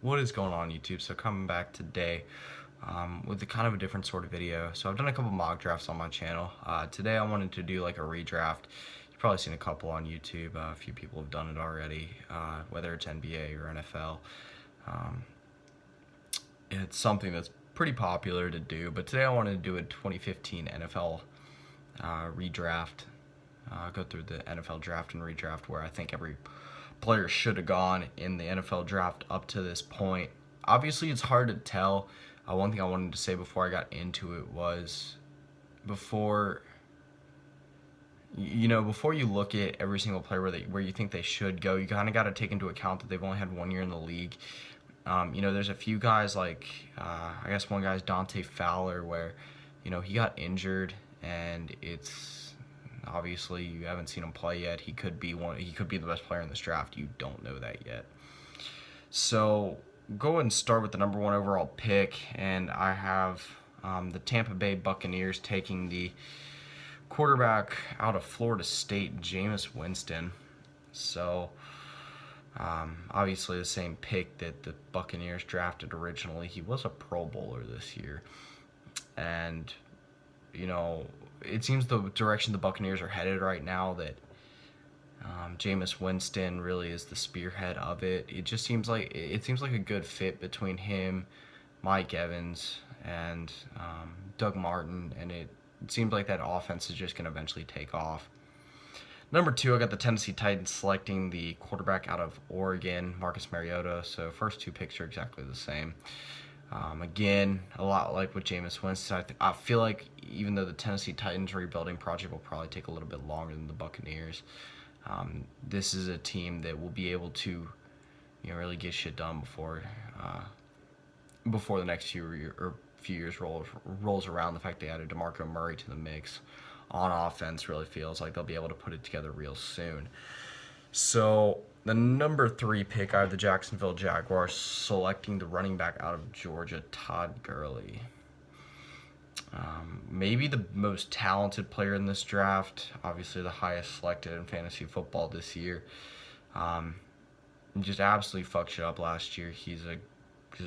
What is going on, YouTube? So coming back today with kind of a different sort of video. So I've done a couple mock drafts on my channel. Today I wanted to do like a redraft. You've probably seen a couple on YouTube. A few people have done it already, whether it's NBA or NFL. It's something that's pretty popular to do, but today I wanted to do a 2015 NFL redraft. Go through the NFL draft and redraft where I think every player should have gone in the NFL draft up to this point. Obviously, it's hard to tell. One thing I wanted to say before I got into it was before you look at every single player where you think they should go, you kind of got to take into account that they've only had 1 year in the league. There's a few guys like, I guess one guy's Dante Fowler where, he got injured and it's, obviously you haven't seen him play yet. He could be the best player in this draft. You don't know that yet. So go ahead and start with the number 1 overall pick, and I have the Tampa Bay Buccaneers taking the quarterback out of Florida State, Jameis Winston. So obviously the same pick that the Buccaneers drafted originally. He was a Pro Bowler this year, and it seems the direction the Buccaneers are headed right now, that Jameis Winston really is the spearhead of it. It seems like a good fit between him, Mike Evans, and Doug Martin, and it seems like that offense is just going to eventually take off. Number 2, I got the Tennessee Titans selecting the quarterback out of Oregon, Marcus Mariota. So first 2 picks are exactly the same. Again, a lot like with Jameis Winston, I feel like even though the Tennessee Titans rebuilding project will probably take a little bit longer than the Buccaneers, this is a team that will be able to, really get shit done before the next few years rolls around. The fact they added DeMarco Murray to the mix on offense really feels like they'll be able to put it together real soon. So the number 3 pick, I have the Jacksonville Jaguars selecting the running back out of Georgia, Todd Gurley. Maybe the most talented player in this draft, obviously the highest selected in fantasy football this year. He just absolutely fucked shit up last year. He's a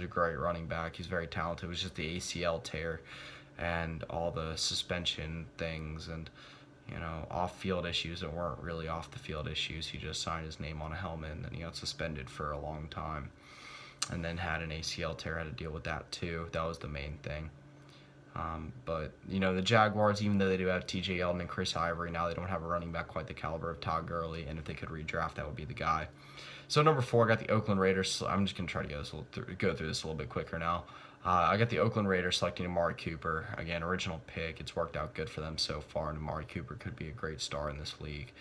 great running back. He's very talented. It was just the ACL tear and all the suspension things and off-field issues that weren't really off-the-field issues. He just signed his name on a helmet, and then he got suspended for a long time, and then had an ACL tear, had to deal with that too. That was the main thing. But the Jaguars, even though they do have TJ Yeldon and Chris Ivory, now they don't have a running back quite the caliber of Todd Gurley, and if they could redraft, that would be the guy. So number 4, I got the Oakland Raiders. I'm just going to try to go through this a little bit quicker now. I got the Oakland Raiders selecting Amari Cooper. Again, original pick. It's worked out good for them so far, and Amari Cooper could be a great star in this league.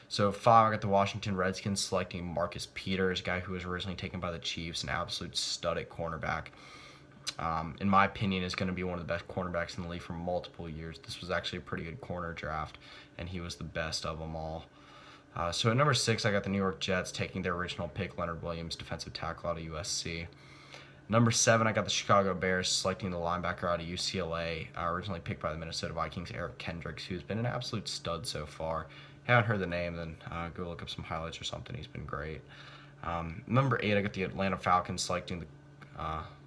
So 5, I got the Washington Redskins selecting Marcus Peters, a guy who was originally taken by the Chiefs, an absolute stud at cornerback. In my opinion, is going to be one of the best cornerbacks in the league for multiple years. This was actually a pretty good corner draft, and he was the best of them all. So at number 6, I got the New York Jets taking their original pick, Leonard Williams, defensive tackle out of USC. Number 7, I got the Chicago Bears selecting the linebacker out of UCLA, originally picked by the Minnesota Vikings, Kendricks, who's been an absolute stud so far. Haven't heard the name, then go look up some highlights or something. He's been great. Number 8, I got the Atlanta Falcons selecting the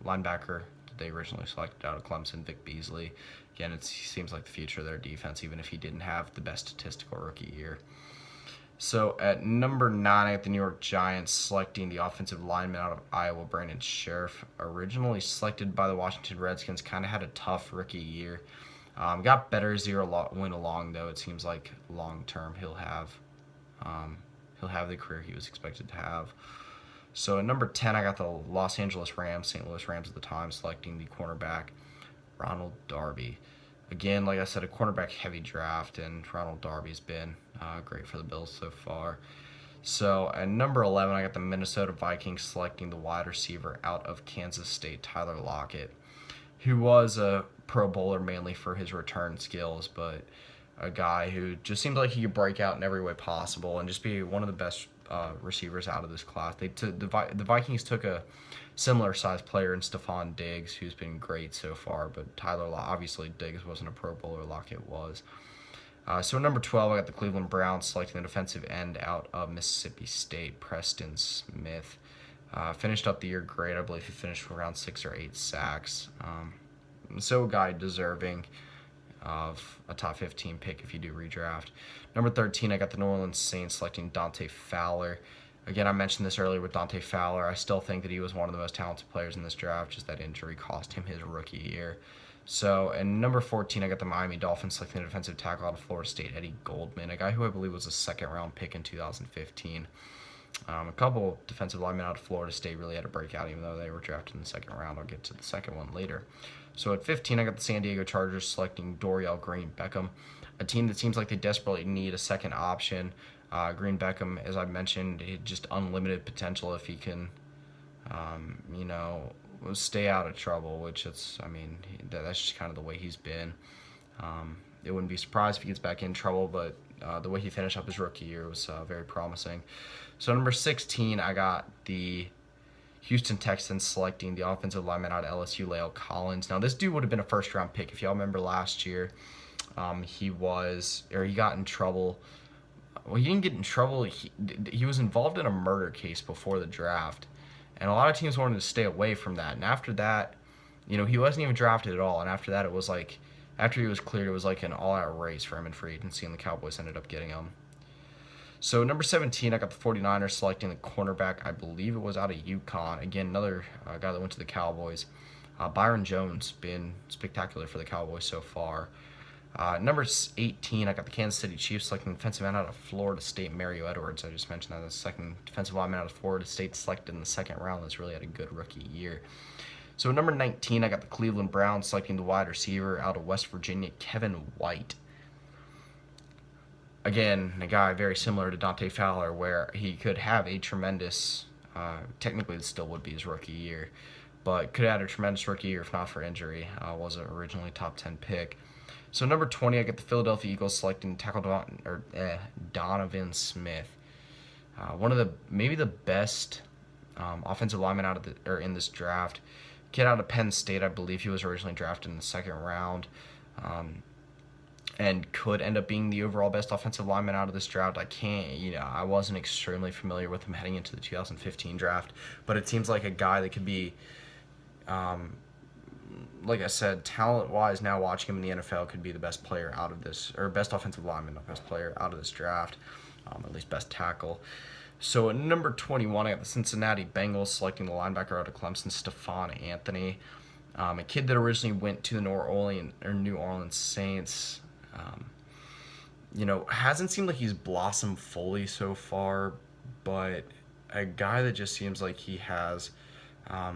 linebacker that they originally selected out of Clemson, Vic Beasley. Again, he seems like the future of their defense, even if he didn't have the best statistical rookie year. So at number 9, I got the New York Giants selecting the offensive lineman out of Iowa, Brandon Scherff. Originally selected by the Washington Redskins, kind of had a tough rookie year. Got better as the year went along, though. It seems like long term he'll have the career he was expected to have. So at number 10, I got the Los Angeles Rams, St. Louis Rams at the time, selecting the cornerback Ronald Darby. Again, like I said, a cornerback-heavy draft, and Ronald Darby's been great for the Bills so far. So at number 11, I got the Minnesota Vikings selecting the wide receiver out of Kansas State, Tyler Lockett, who was a Pro Bowler mainly for his return skills, but a guy who just seemed like he could break out in every way possible and just be one of the best receivers out of this class. The Vikings took a similar-sized player in Stephon Diggs, who's been great so far, but obviously Diggs wasn't a Pro Bowler, Lockett was. So number 12, I got the Cleveland Browns selecting the defensive end out of Mississippi State, Preston Smith. Finished up the year great. I believe he finished with around 6 or 8 sacks. So a guy deserving of a top 15 pick if you do redraft. Number 13, I got the New Orleans Saints selecting Dante Fowler. Again, I mentioned this earlier with Dante Fowler. I still think that he was one of the most talented players in this draft. Just that injury cost him his rookie year. So, and number 14, I got the Miami Dolphins selecting the defensive tackle out of Florida State, Eddie Goldman, a guy who I believe was a second-round pick in 2015. A couple defensive linemen out of Florida State really had a breakout, even though they were drafted in the second round. I'll get to the second one later. So at 15, I got the San Diego Chargers selecting Dorial Green-Beckham, a team that seems like they desperately need a second option. Green-Beckham, as I mentioned, just unlimited potential if he can, stay out of trouble, which that's just kind of the way he's been. It wouldn't be surprised if he gets back in trouble, but the way he finished up his rookie year was very promising. So number 16, I got the Houston Texans selecting the offensive lineman out of LSU, La'el Collins. Now, this dude would have been a first-round pick. If y'all remember last year, he got in trouble. Well, he didn't get in trouble. He was involved in a murder case before the draft. And a lot of teams wanted to stay away from that. And after that, he wasn't even drafted at all. And after that, it was like, after he was cleared, it was like an all-out race for him in free agency, and the Cowboys ended up getting him. So number 17, I got the 49ers selecting the cornerback. I believe it was out of UConn. Again, another guy that went to the Cowboys. Byron Jones, been spectacular for the Cowboys so far. Number 18, I got the Kansas City Chiefs selecting defensive end out of Florida State, Mario Edwards. I just mentioned that the second defensive lineman out of Florida State selected in the second round. That's really had a good rookie year. So number 19, I got the Cleveland Browns selecting the wide receiver out of West Virginia, Kevin White. Again, a guy very similar to Dante Fowler, where he could have a tremendous, technically it still would be his rookie year, but could have had a tremendous rookie year if not for injury. Was originally top 10 pick. So number 20, I get the Philadelphia Eagles selecting tackle Donovan Smith. One of maybe the best offensive linemen in this draft. Kid out of Penn State, I believe he was originally drafted in the second round, and could end up being the overall best offensive lineman out of this draft. I wasn't extremely familiar with him heading into the 2015 draft, but it seems like a guy that could be, like I said, talent-wise, now watching him in the NFL, could be the best player out of this, or best offensive lineman, not best player out of this draft, at least best tackle. So at number 21, I got the Cincinnati Bengals selecting the linebacker out of Clemson, Stephon Anthony, a kid that originally went to the New Orleans Saints. Hasn't seemed like he's blossomed fully so far, but a guy that just seems like he has, at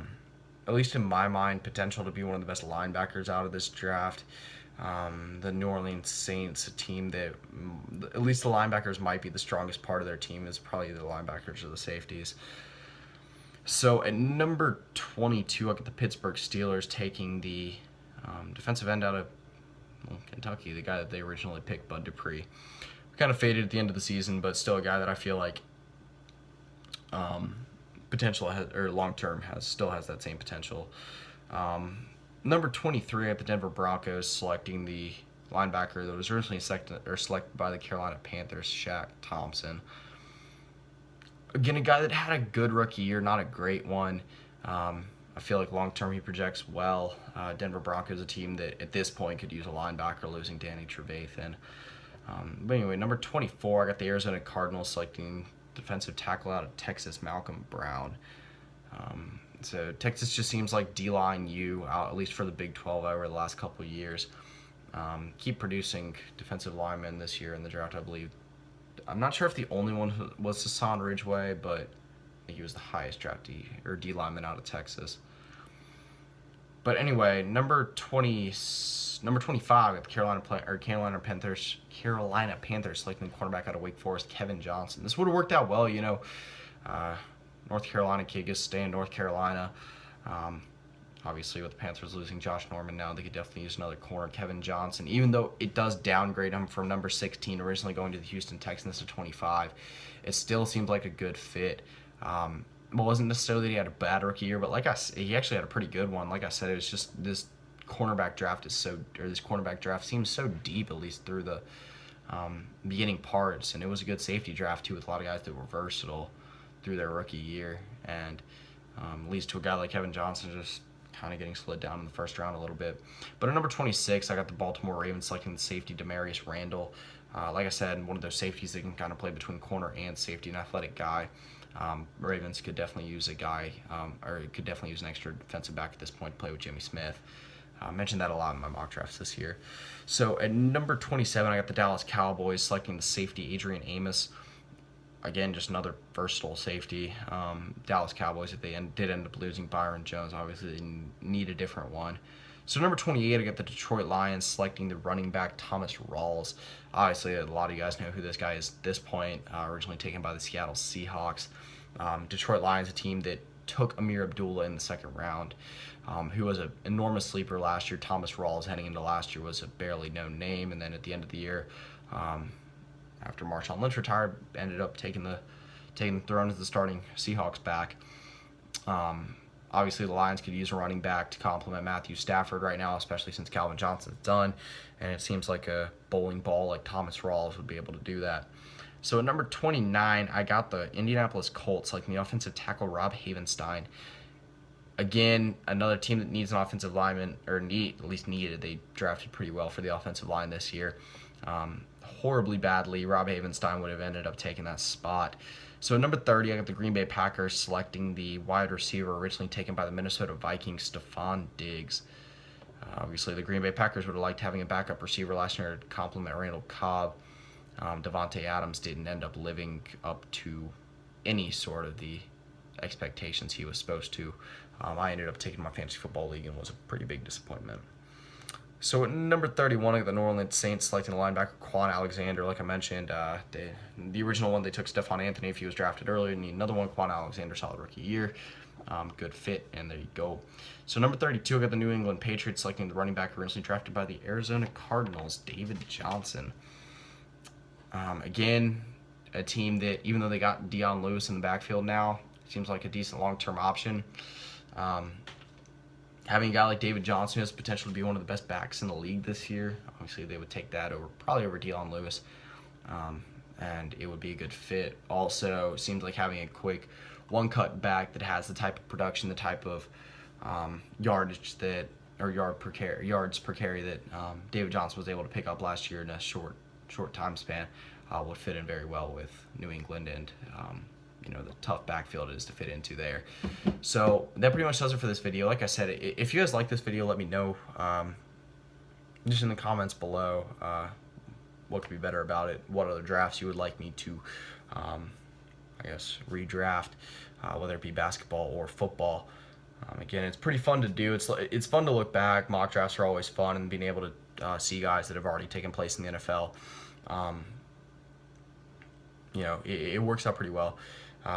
least in my mind, potential to be one of the best linebackers out of this draft. The New Orleans Saints, a team that, at least the linebackers might be the strongest part of their team, is probably the linebackers or the safeties. So at number 22, I got the Pittsburgh Steelers taking the defensive end out of Kentucky, the guy that they originally picked, Bud Dupree. Kind of faded at the end of the season, but still a guy that I feel like potential or long term still has that same potential. Number 23 at the Denver Broncos selecting the linebacker that was originally selected by the Carolina Panthers, Shaq Thompson. Again, a guy that had a good rookie year, not a great one. I feel like long term he projects well. Denver Broncos, a team that at this point could use a linebacker, losing Danny Trevathan. But anyway, number 24, I got the Arizona Cardinals selecting defensive tackle out of Texas, Malcolm Brown. So Texas just seems like D-line at least for the Big 12 over the last couple of years. Keep producing defensive linemen this year in the draft, I believe. I'm not sure if the only one was Hassan Ridgeway, but I think he was the highest draftee or D lineman out of Texas. But anyway, number 25 at the Carolina Panthers selecting the cornerback out of Wake Forest, Kevin Johnson. This would have worked out well, North Carolina kid gets to stay in North Carolina. Obviously, with the Panthers losing Josh Norman now, they could definitely use another corner, Kevin Johnson. Even though it does downgrade him from number 16, originally going to the Houston Texans, to 25, it still seems like a good fit. It wasn't necessarily that he had a bad rookie year, but he actually had a pretty good one. Like I said, it was just this cornerback draft seems so deep, at least through the beginning parts, and it was a good safety draft too, with a lot of guys that were versatile through their rookie year, and leads to a guy like Kevin Johnson just kind of getting slid down in the first round a little bit. But at number 26, I got the Baltimore Ravens selecting the safety Demarius Randall. Like I said, one of those safeties that can kind of play between corner and safety, an athletic guy. Ravens could definitely use a guy, or could definitely use an extra defensive back at this point to play with Jimmy Smith. I mentioned that a lot in my mock drafts this year. So at number 27, I got the Dallas Cowboys selecting the safety Adrian Amos. Again, just another versatile safety. Dallas Cowboys, if they did end up losing Byron Jones, obviously they need a different one. So number 28, I got the Detroit Lions selecting the running back Thomas Rawls. Obviously, a lot of you guys know who this guy is at this point, originally taken by the Seattle Seahawks. Detroit Lions, a team that took Amir Abdullah in the second round, who was an enormous sleeper last year. Thomas Rawls, heading into last year, was a barely known name, and then at the end of the year, after Marshawn Lynch retired, ended up taking the throne as the starting Seahawks back. Obviously, the Lions could use a running back to complement Matthew Stafford right now, especially since Calvin Johnson's done, and it seems like a bowling ball like Thomas Rawls would be able to do that. So at number 29, I got the Indianapolis Colts selecting the offensive tackle Rob Havenstein. Again, another team that needs an offensive lineman, or at least needed. They drafted pretty well for the offensive line this year. Horribly badly, Rob Havenstein would have ended up taking that spot. So at number 30, I got the Green Bay Packers selecting the wide receiver originally taken by the Minnesota Vikings, Stephon Diggs. Obviously, the Green Bay Packers would have liked having a backup receiver last year to complement Randall Cobb. Devontae Adams didn't end up living up to any sort of the expectations he was supposed to. I ended up taking my fantasy football league and was a pretty big disappointment. So at number 31, I got the New Orleans Saints selecting the linebacker Quan Alexander. Like I mentioned, the original one, they took Stephon Anthony if he was drafted earlier. Need another one, Quan Alexander, solid rookie year. Good fit, and there you go. So number 32, I got the New England Patriots selecting the running back originally drafted by the Arizona Cardinals, David Johnson. Again, a team that, even though they got Dion Lewis in the backfield now, seems like a decent long-term option. Having a guy like David Johnson has potential to be one of the best backs in the league this year. Obviously, they would take that probably over Dion Lewis, and it would be a good fit. Also, it seems like having a quick one-cut back that has the type of production, the type of yards per carry that David Johnson was able to pick up last year in a short time span would fit in very well with New England and the tough backfield it is to fit into there. So that pretty much does it for this video. Like I said, if you guys like this video, let me know just in the comments below what could be better about it, what other drafts you would like me to redraft, whether it be basketball or football. Again, it's pretty fun to do. It's fun to look back. Mock drafts are always fun, and being able to see guys that have already taken place in the NFL, it works out pretty well.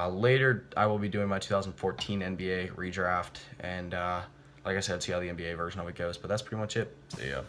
Later, I will be doing my 2014 NBA redraft, and like I said, see how the NBA version of it goes. But that's pretty much it. See ya.